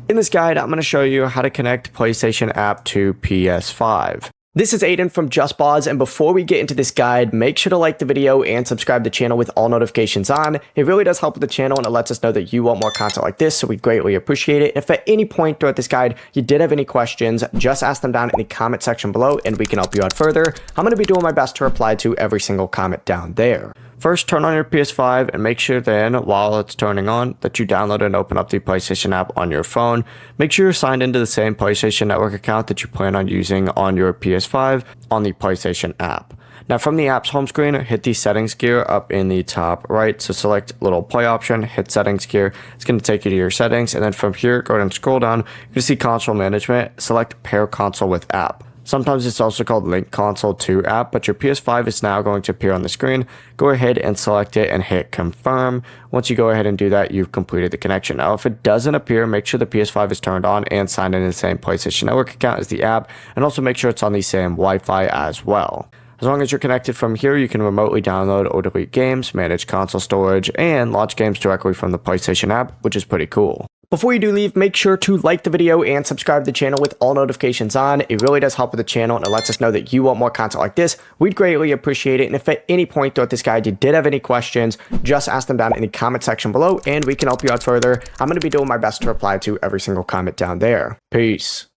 In this guide, I'm going to show you how to connect PlayStation app to PS5. This is Aiden from JustBoz, and before we get into this guide, make sure to like the video and subscribe to the channel with all notifications on. It really does help with the channel, and it lets us know that you want more content like this, so we greatly appreciate it. If at any point throughout this guide you did have any questions, just ask them down in the comment section below, and we can help you out further. I'm going to be doing my best to reply to every single comment down there. First, turn on your PS5 and make sure then, while it's turning on, that you download and open up the PlayStation app on your phone. Make sure you're signed into the same PlayStation Network account that you plan on using on your PS5 on the PlayStation app. Now, from the app's home screen, hit the settings gear up in the top right. So select little play option, hit settings gear. It's going to take you to your settings. And then from here, go ahead and scroll down. You're going to see console management. Select pair console with app. Sometimes it's also called Link Console to App, but your PS5 is now going to appear on the screen. Go ahead and select it and hit confirm. Once you go ahead and do that, you've completed the connection. Now, if it doesn't appear, make sure the PS5 is turned on and signed in the same PlayStation Network account as the app, and also make sure it's on the same Wi-Fi as well. As long as you're connected from here, you can remotely download or delete games, manage console storage, and launch games directly from the PlayStation app, which is pretty cool. Before you do leave, make sure to like the video and subscribe to the channel with all notifications on. It really does help with the channel, and it lets us know that you want more content like this. We'd greatly appreciate it. And if at any point throughout this guide you did have any questions, just ask them down in the comment section below, and we can help you out further. I'm going to be doing my best to reply to every single comment down there. Peace.